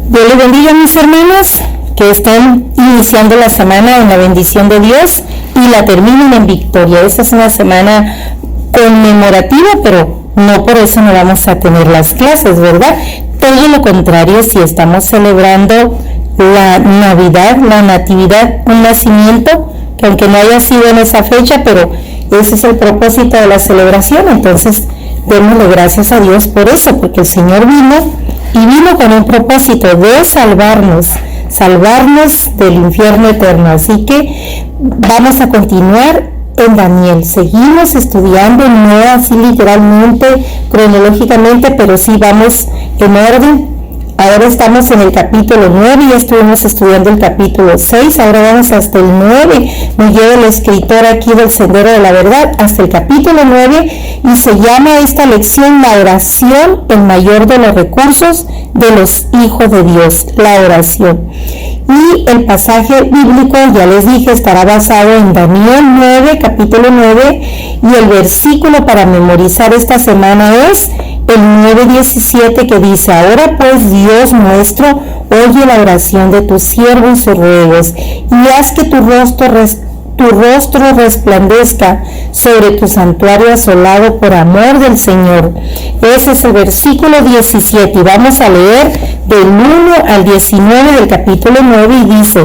Dios les bendiga, mis hermanos, que estén iniciando la semana en la bendición de Dios y la terminen en victoria. Esta es una semana conmemorativa, pero no por eso no vamos a tener las clases, ¿verdad? Todo lo contrario, si estamos celebrando la Navidad, la Natividad, un nacimiento, que aunque no haya sido en esa fecha, pero ese es el propósito de la celebración. Entonces, démosle gracias a Dios por eso, porque el Señor vino con un propósito de salvarnos del infierno eterno. Así que vamos a continuar en Daniel. Seguimos estudiando, no así literalmente, cronológicamente, pero sí vamos en orden. Ahora estamos en el capítulo 9, ya estuvimos estudiando el capítulo 6, ahora vamos hasta el 9, nos lleva el escritor aquí del Sendero de la Verdad hasta el capítulo 9 y se llama esta lección la oración, el mayor de los recursos de los hijos de Dios, la oración. Y el pasaje bíblico, ya les dije, estará basado en Daniel 9, capítulo 9, y el versículo para memorizar esta semana es el 9:17, que dice: ahora pues, Dios nuestro, oye la oración de tu siervo y sus ruegos, y haz que tu rostro resplandezca sobre tu santuario asolado por amor del Señor. Ese es el versículo 17 y vamos a leer del 1 al 19 del capítulo 9 y dice: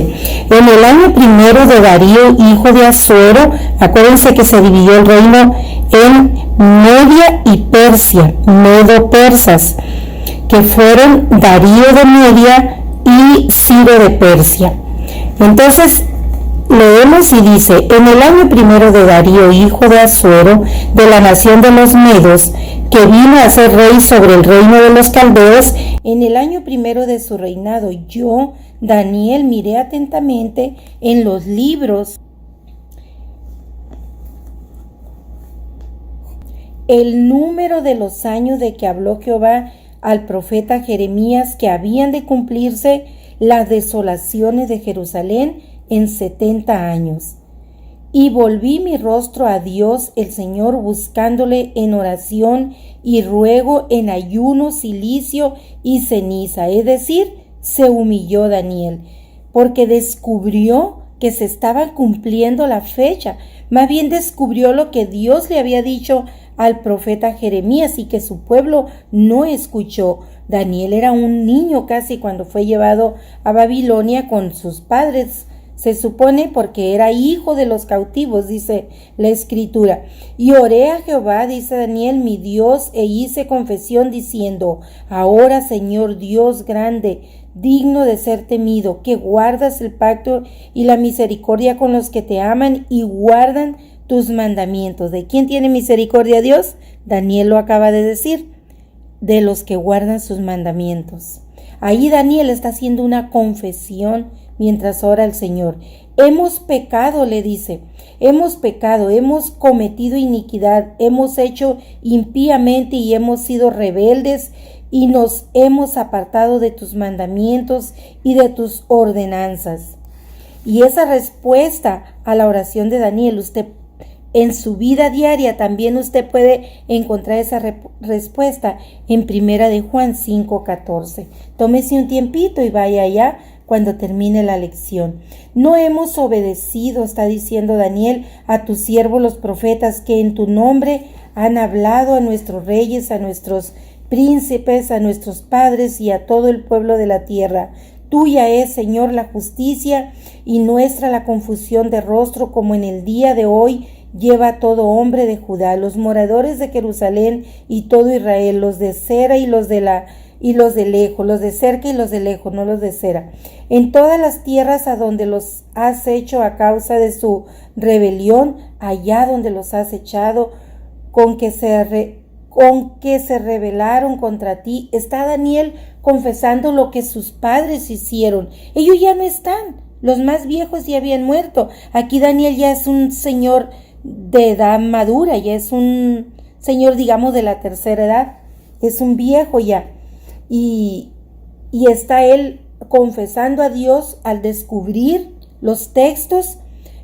en el año primero de Darío, hijo de Asuero, acuérdense que se dividió el reino en Media y Persia, medo-persas, que fueron Darío de Media y Ciro de Persia. Entonces, leemos y dice: en el año primero de Darío, hijo de Asuero, de la nación de los Medos, que vino a ser rey sobre el reino de los caldeos, en el año primero de su reinado, yo, Daniel, miré atentamente en los libros el número de los años de que habló Jehová al profeta Jeremías, que habían de cumplirse las desolaciones de Jerusalén en 70 años. Y volví mi rostro a Dios el Señor, buscándole en oración y ruego, en ayuno, cilicio y ceniza. Es decir, se humilló Daniel, porque descubrió que se estaba cumpliendo la fecha. Más bien descubrió lo que Dios le había dicho al profeta Jeremías y que su pueblo no escuchó. Daniel era un niño casi cuando fue llevado a Babilonia con sus padres, se supone, porque era hijo de los cautivos, dice la escritura. Y oré a Jehová, dice Daniel, mi Dios, e hice confesión diciendo: ahora, Señor Dios grande, digno de ser temido, que guardas el pacto y la misericordia con los que te aman y guardan tus mandamientos. ¿De quién tiene misericordia Dios? Daniel lo acaba de decir, de los que guardan sus mandamientos. Ahí Daniel está haciendo una confesión mientras ora al Señor. Hemos pecado, le dice, hemos pecado, hemos cometido iniquidad, hemos hecho impíamente y hemos sido rebeldes y nos hemos apartado de tus mandamientos y de tus ordenanzas. Y esa respuesta a la oración de Daniel, usted en su vida diaria también usted puede encontrar esa respuesta en Primera de Juan 5:14. Tómese un tiempito y vaya allá cuando termine la lección. No hemos obedecido, está diciendo Daniel, a tus siervos los profetas, que en tu nombre han hablado a nuestros reyes, a nuestros príncipes, a nuestros padres y a todo el pueblo de la tierra. Tuya es, Señor, la justicia y nuestra la confusión de rostro, como en el día de hoy lleva todo hombre de Judá, los moradores de Jerusalén y todo Israel, los de cera y los de lejos, los de cerca y los de lejos, no los de cera, en todas las tierras a donde los has hecho a causa de su rebelión, allá donde los has echado, con que se rebelaron contra ti. Está Daniel confesando lo que sus padres hicieron. Ellos ya no están, los más viejos ya habían muerto. Aquí Daniel ya es un señor de edad madura, ya es un señor, digamos, de la tercera edad, es un viejo ya. Y está él confesando a Dios al descubrir los textos,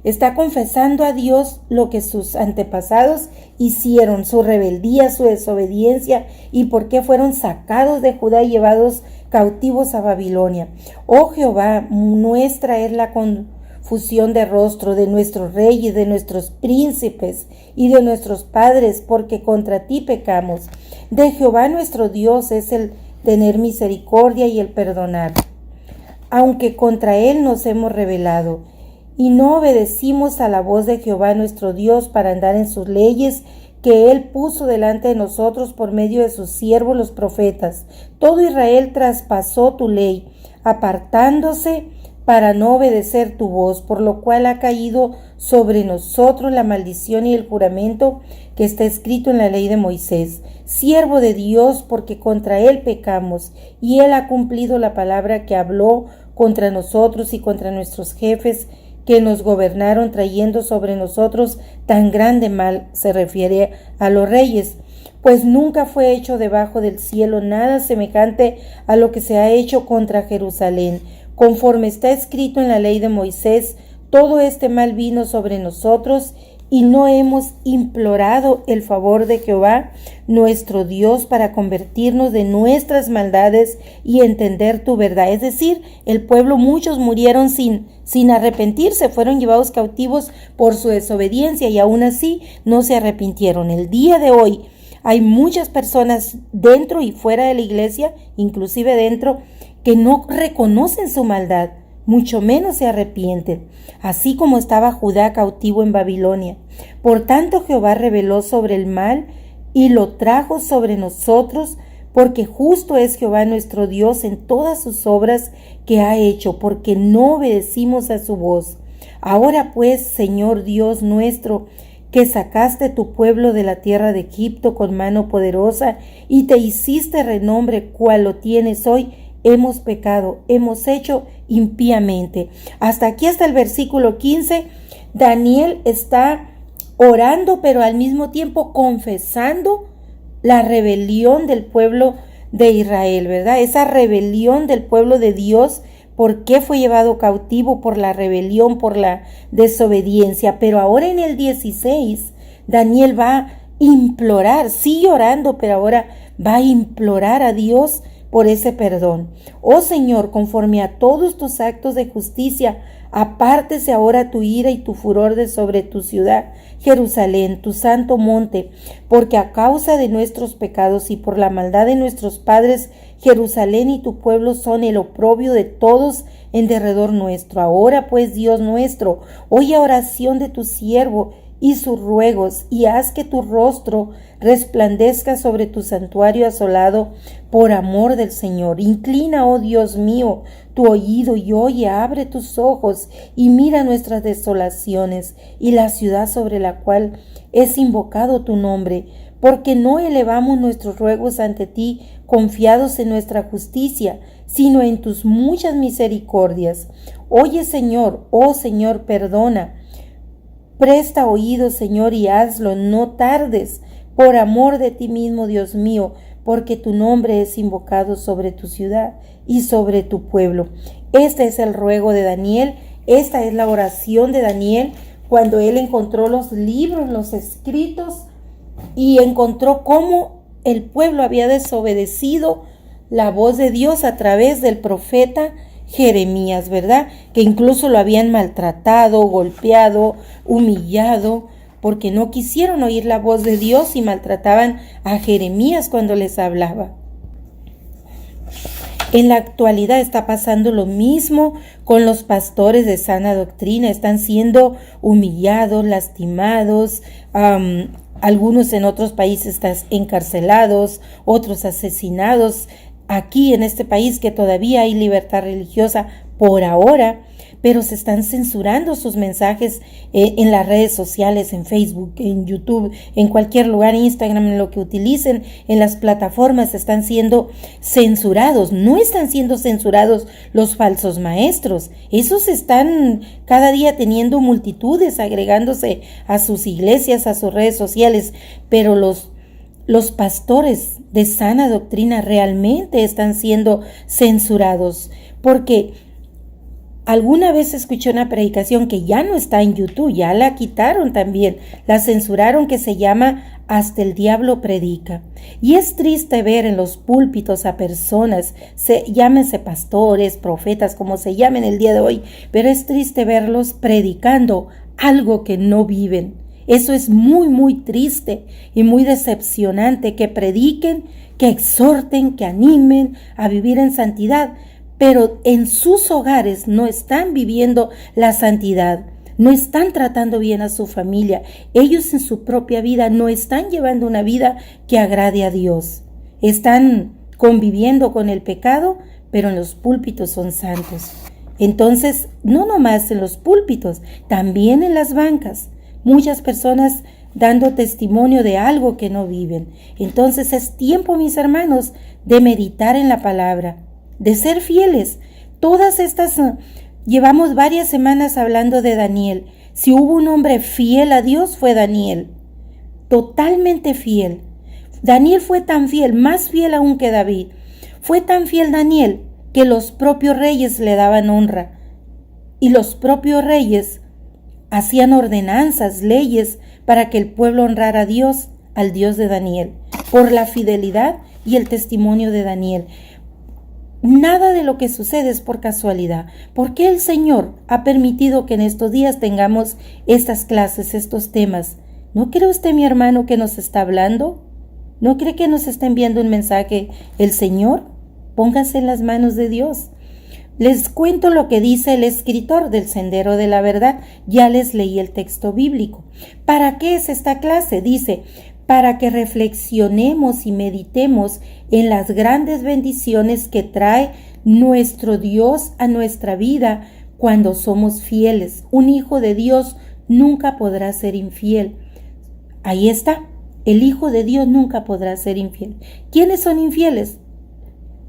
está confesando a Dios lo que sus antepasados hicieron, su rebeldía, su desobediencia y por qué fueron sacados de Judá y llevados cautivos a Babilonia. Oh Jehová, nuestra es la confusión de rostro de nuestros reyes, de nuestros príncipes y de nuestros padres, porque contra ti pecamos. De Jehová nuestro Dios es el tener misericordia y el perdonar, aunque contra él nos hemos rebelado, y no obedecimos a la voz de Jehová nuestro Dios para andar en sus leyes que él puso delante de nosotros por medio de sus siervos los profetas. Todo Israel traspasó tu ley, apartándose para no obedecer tu voz, por lo cual ha caído sobre nosotros la maldición y el juramento que está escrito en la ley de Moisés, siervo de Dios, porque contra él pecamos, y él ha cumplido la palabra que habló contra nosotros y contra nuestros jefes que nos gobernaron, trayendo sobre nosotros tan grande mal. Se refiere a los reyes, pues nunca fue hecho debajo del cielo nada semejante a lo que se ha hecho contra Jerusalén. Conforme está escrito en la ley de Moisés, todo este mal vino sobre nosotros, y no hemos implorado el favor de Jehová nuestro Dios para convertirnos de nuestras maldades y entender tu verdad. Es decir, el pueblo, muchos murieron sin arrepentirse, fueron llevados cautivos por su desobediencia y aún así no se arrepintieron. El día de hoy hay muchas personas dentro y fuera de la iglesia, inclusive dentro, que no reconocen su maldad, mucho menos se arrepienten, así como estaba Judá cautivo en Babilonia. Por tanto, Jehová reveló sobre el mal y lo trajo sobre nosotros, porque justo es Jehová nuestro Dios en todas sus obras que ha hecho, porque no obedecimos a su voz. Ahora pues, Señor Dios nuestro, que sacaste tu pueblo de la tierra de Egipto con mano poderosa y te hiciste renombre cual lo tienes hoy, hemos pecado, hemos hecho impíamente. Hasta aquí, hasta el versículo 15, Daniel está orando, pero al mismo tiempo confesando la rebelión del pueblo de Israel, ¿verdad? Esa rebelión del pueblo de Dios. ¿Por qué fue llevado cautivo? Por la rebelión, por la desobediencia. Pero ahora en el 16, Daniel va a implorar, sigue orando, pero ahora va a implorar a Dios por ese perdón. Oh Señor, conforme a todos tus actos de justicia, apártese ahora tu ira y tu furor de sobre tu ciudad, Jerusalén, tu santo monte, porque a causa de nuestros pecados y por la maldad de nuestros padres, Jerusalén y tu pueblo son el oprobio de todos en derredor nuestro. Ahora pues, Dios nuestro, oye oración de tu siervo y sus ruegos, y haz que tu rostro resplandezca sobre tu santuario asolado por amor del Señor. Inclina, oh Dios mío, tu oído y oye, abre tus ojos y mira nuestras desolaciones y la ciudad sobre la cual es invocado tu nombre, porque no elevamos nuestros ruegos ante ti confiados en nuestra justicia, sino en tus muchas misericordias. Oye, Señor, oh Señor, perdona. Presta oído, Señor, y hazlo, no tardes, por amor de ti mismo, Dios mío, porque tu nombre es invocado sobre tu ciudad y sobre tu pueblo. Este es el ruego de Daniel, esta es la oración de Daniel cuando él encontró los libros, los escritos, y encontró cómo el pueblo había desobedecido la voz de Dios a través del profeta Jeremías, ¿verdad? Que incluso lo habían maltratado, golpeado, humillado, porque no quisieron oír la voz de Dios y maltrataban a Jeremías cuando les hablaba. En la actualidad está pasando lo mismo con los pastores de sana doctrina. Están siendo humillados, lastimados, algunos en otros países están encarcelados, otros asesinados. Aquí en este país que todavía hay libertad religiosa por ahora, pero se están censurando sus mensajes en las redes sociales, en Facebook, en YouTube, en cualquier lugar, Instagram, en lo que utilicen, en las plataformas están siendo censurados. No están siendo censurados los falsos maestros, esos están cada día teniendo multitudes agregándose a sus iglesias, a sus redes sociales, pero los pastores de sana doctrina realmente están siendo censurados, porque Alguna vez escuché una predicación que ya no está en YouTube, ya la quitaron también, la censuraron, que se llama Hasta el diablo predica. Y es triste ver en los púlpitos a personas, llámense pastores, profetas, como se llamen el día de hoy, pero es triste verlos predicando algo que no viven. Eso es muy, muy triste y muy decepcionante, que prediquen, que exhorten, que animen a vivir en santidad, pero en sus hogares no están viviendo la santidad, no están tratando bien a su familia. Ellos en su propia vida no están llevando una vida que agrade a Dios. Están conviviendo con el pecado, pero en los púlpitos son santos. Entonces, no nomás en los púlpitos, también en las bancas. Muchas personas dando testimonio de algo que no viven. Entonces es tiempo, mis hermanos, de meditar en la palabra, de ser fieles. Llevamos varias semanas hablando de Daniel. Si hubo un hombre fiel a Dios, fue Daniel. Totalmente fiel. Daniel fue tan fiel, más fiel aún que David. Fue tan fiel Daniel que los propios reyes le daban honra. Y los propios reyes hacían ordenanzas, leyes, para que el pueblo honrara a Dios, al Dios de Daniel, por la fidelidad y el testimonio de Daniel. Nada de lo que sucede es por casualidad. ¿Por qué el Señor ha permitido que en estos días tengamos estas clases, estos temas? ¿No cree usted, mi hermano, que nos está hablando? ¿No cree que nos está enviando un mensaje el Señor? Póngase en las manos de Dios. Les cuento lo que dice el escritor del Sendero de la Verdad. Ya les leí el texto bíblico. ¿Para qué es esta clase? Dice, para que reflexionemos y meditemos en las grandes bendiciones que trae nuestro Dios a nuestra vida cuando somos fieles. Un hijo de Dios nunca podrá ser infiel. Ahí está. El hijo de Dios nunca podrá ser infiel. ¿Quiénes son infieles?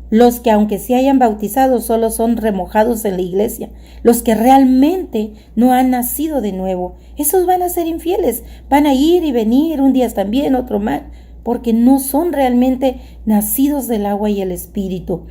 Los que, aunque se hayan bautizado, solo son remojados en la iglesia. Los que realmente no han nacido de nuevo. Esos van a ser infieles. Van a ir y venir, un día están bien, otro mal, porque no son realmente nacidos del agua y el espíritu.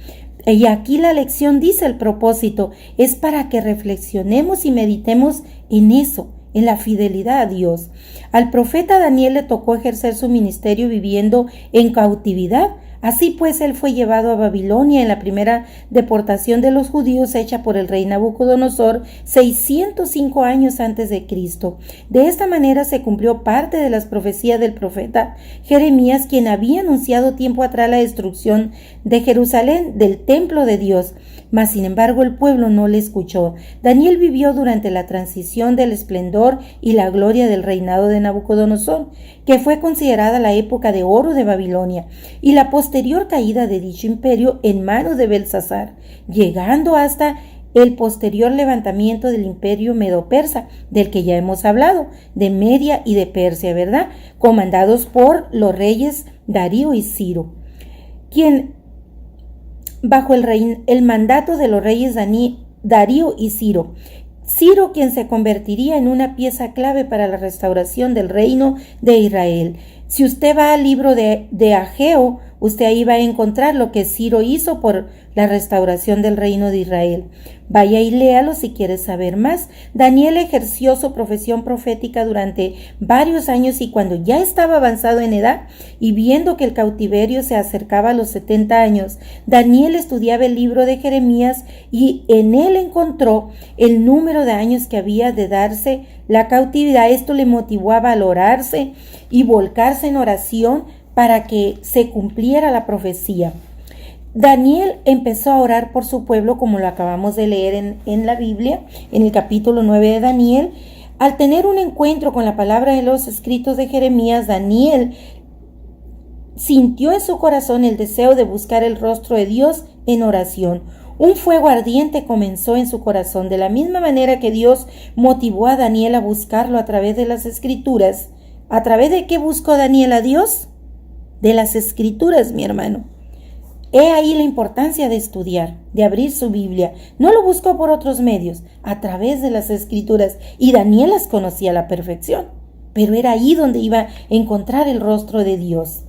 Y aquí la lección dice, el propósito es para que reflexionemos y meditemos en eso, en la fidelidad a Dios. Al profeta Daniel le tocó ejercer su ministerio viviendo en cautividad. Así pues, él fue llevado a Babilonia en la primera deportación de los judíos hecha por el rey Nabucodonosor 605 años antes de Cristo. De esta manera se cumplió parte de las profecías del profeta Jeremías, quien había anunciado tiempo atrás la destrucción de Jerusalén, del templo de Dios. Mas, sin embargo, el pueblo no le escuchó. Daniel vivió durante la transición del esplendor y la gloria del reinado de Nabucodonosor, que fue considerada la época de oro de Babilonia, y la posterior caída de dicho imperio en manos de Belsasar, llegando hasta el posterior levantamiento del imperio medo-persa, del que ya hemos hablado, de Media y de Persia, ¿verdad? Comandados por los reyes Darío y Ciro, quien bajo el mandato de los reyes Darío y Ciro, quien se convertiría en una pieza clave para la restauración del reino de Israel. Si usted va al libro de Ageo, usted ahí va a encontrar lo que Ciro hizo por la restauración del reino de Israel. Vaya y léalo si quiere saber más. Daniel ejerció su profesión profética durante varios años, y cuando ya estaba avanzado en edad y viendo que el cautiverio se acercaba a los 70 años, Daniel estudiaba el libro de Jeremías y en él encontró el número de años que había de darse la cautividad. Esto le motivó a valorarse y volcarse en oración para que se cumpliera la profecía. Daniel empezó a orar por su pueblo, como lo acabamos de leer en la Biblia, en el capítulo 9 de Daniel. Al tener un encuentro con la palabra de los escritos de Jeremías, Daniel sintió en su corazón el deseo de buscar el rostro de Dios en oración. Un fuego ardiente comenzó en su corazón, de la misma manera que Dios motivó a Daniel a buscarlo a través de las Escrituras. ¿A través de qué buscó Daniel a Dios? De las Escrituras, mi hermano. He ahí la importancia de estudiar, de abrir su Biblia. No lo buscó por otros medios, a través de las Escrituras. Y Daniel las conocía a la perfección, pero era ahí donde iba a encontrar el rostro de Dios,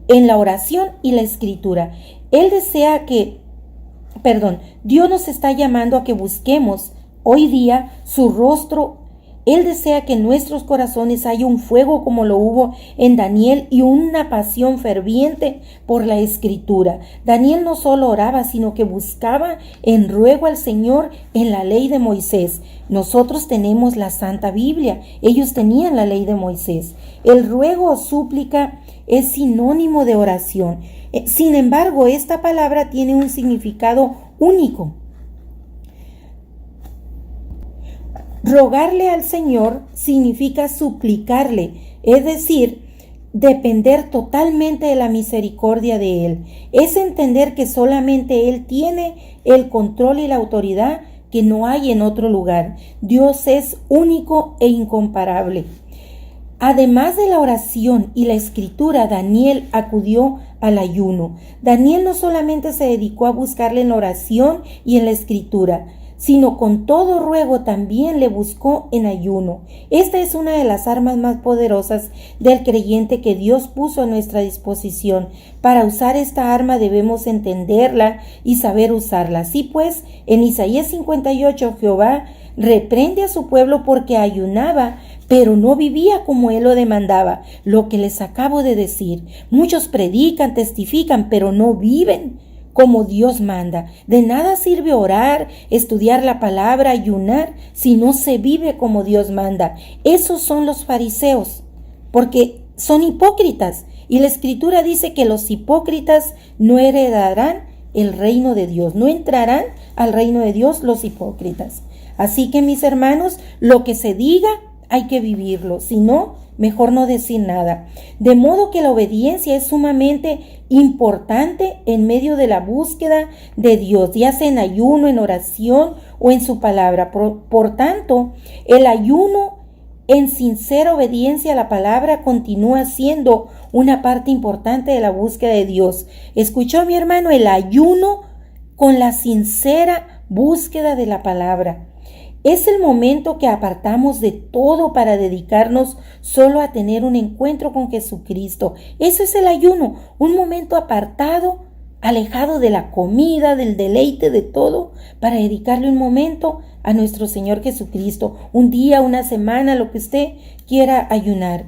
en la oración y la Escritura. Él desea que Dios nos está llamando a que busquemos hoy día su rostro. Él desea que en nuestros corazones haya un fuego como lo hubo en Daniel y una pasión ferviente por la Escritura. Daniel no solo oraba, sino que buscaba en ruego al Señor en la ley de Moisés. Nosotros tenemos la Santa Biblia, ellos tenían la ley de Moisés. El ruego o súplica es sinónimo de oración. Sin embargo, esta palabra tiene un significado único. Rogarle al Señor significa suplicarle, es decir, depender totalmente de la misericordia de Él. Es entender que solamente Él tiene el control y la autoridad que no hay en otro lugar. Dios es único e incomparable. Además de la oración y la escritura, Daniel acudió al ayuno. Daniel no solamente se dedicó a buscarle en la oración y en la escritura, sino con todo ruego también le buscó en ayuno. Esta es una de las armas más poderosas del creyente que Dios puso a nuestra disposición. Para usar esta arma debemos entenderla y saber usarla. Así pues, en Isaías 58, Jehová reprende a su pueblo porque ayunaba, pero no vivía como Él lo demandaba. Lo que les acabo de decir. Muchos predican, testifican, pero no viven como Dios manda. De nada sirve orar, estudiar la palabra, ayunar, si no se vive como Dios manda. Esos son los fariseos, porque son hipócritas. Y la Escritura dice que los hipócritas no heredarán el reino de Dios, no entrarán al reino de Dios los hipócritas. Así que, mis hermanos, lo que se diga hay que vivirlo, si no, mejor no decir nada. De modo que la obediencia es sumamente importante en medio de la búsqueda de Dios, ya sea en ayuno, en oración o en su palabra. Por tanto, el ayuno en sincera obediencia a la palabra continúa siendo una parte importante de la búsqueda de Dios. ¿Escuchó, mi hermano? El ayuno con la sincera búsqueda de la palabra. Es el momento que apartamos de todo para dedicarnos solo a tener un encuentro con Jesucristo. Ese es el ayuno, un momento apartado, alejado de la comida, del deleite, de todo, para dedicarle un momento a nuestro Señor Jesucristo. Un día, una semana, lo que usted quiera ayunar.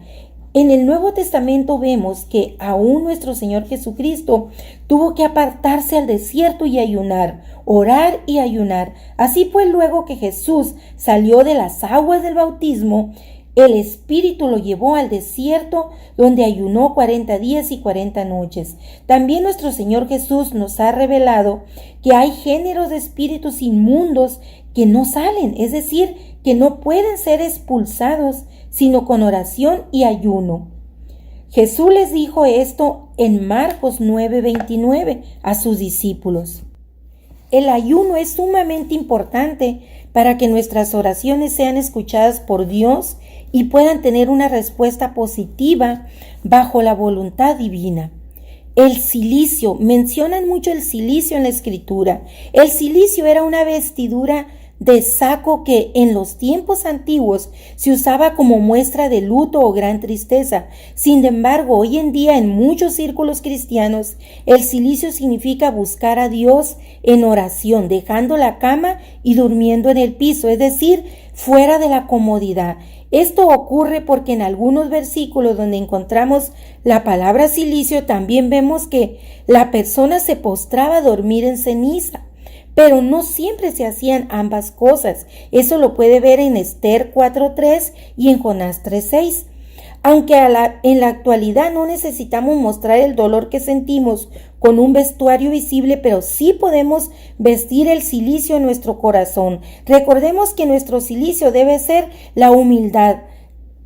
En el Nuevo Testamento vemos que aún nuestro Señor Jesucristo tuvo que apartarse al desierto y ayunar, orar y ayunar. Así pues, luego que Jesús salió de las aguas del bautismo, el Espíritu lo llevó al desierto, donde ayunó 40 días y 40 noches. También nuestro Señor Jesús nos ha revelado que hay géneros de espíritus inmundos que no salen, es decir, que no pueden ser expulsados, sino con oración y ayuno. Jesús les dijo esto en Marcos 9:29 a sus discípulos. El ayuno es sumamente importante para que nuestras oraciones sean escuchadas por Dios y puedan tener una respuesta positiva bajo la voluntad divina. El cilicio, mencionan mucho el cilicio en la Escritura. El cilicio era una vestidura de saco que en los tiempos antiguos se usaba como muestra de luto o gran tristeza. Sin embargo, hoy en día en muchos círculos cristianos, el cilicio significa buscar a Dios en oración, dejando la cama y durmiendo en el piso, es decir, fuera de la comodidad. Esto ocurre porque en algunos versículos donde encontramos la palabra cilicio también vemos que la persona se postraba a dormir en ceniza. Pero no siempre se hacían ambas cosas. Eso lo puede ver en Esther 4:3 y en Jonás 3:6. Aunque en la actualidad no necesitamos mostrar el dolor que sentimos con un vestuario visible, pero sí podemos vestir el cilicio en nuestro corazón. Recordemos que nuestro cilicio debe ser la humildad,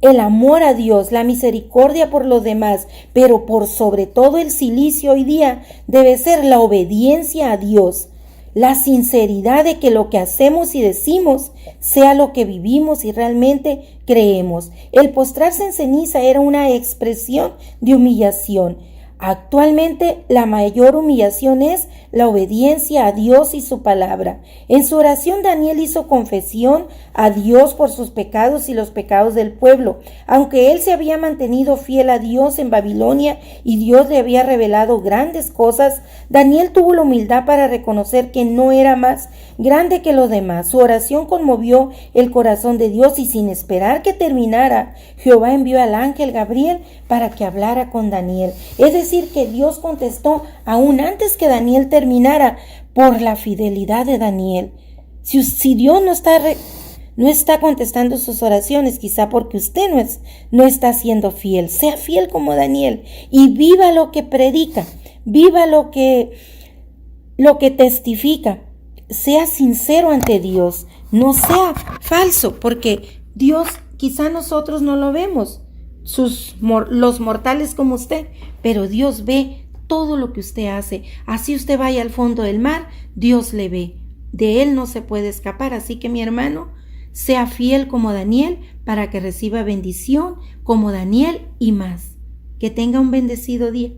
el amor a Dios, la misericordia por los demás, pero por sobre todo el cilicio hoy día debe ser la obediencia a Dios. La sinceridad de que lo que hacemos y decimos sea lo que vivimos y realmente creemos. El postrarse en ceniza era una expresión de humillación. Actualmente la mayor humillación es la obediencia a Dios y su palabra. En su oración Daniel hizo confesión a Dios por sus pecados y los pecados del pueblo. Aunque él se había mantenido fiel a Dios en Babilonia y Dios le había revelado grandes cosas, Daniel tuvo la humildad para reconocer que no era más grande que los demás. Su oración conmovió el corazón de Dios y sin esperar que terminara, Jehová envió al ángel Gabriel para que hablara con Daniel. Es decir, que Dios contestó aún antes que Daniel terminara por la fidelidad de Daniel. Si Dios no está contestando sus oraciones, quizá porque usted no está siendo fiel. Sea fiel como Daniel y viva lo que predica, viva lo que testifica. Sea sincero ante Dios, no sea falso, porque Dios quizá nosotros no lo vemos, los mortales como usted, pero Dios ve todo lo que usted hace. Así usted vaya al fondo del mar, Dios le ve. De Él no se puede escapar. Así que mi hermano, sea fiel como Daniel para que reciba bendición como Daniel y más. Que tenga un bendecido día.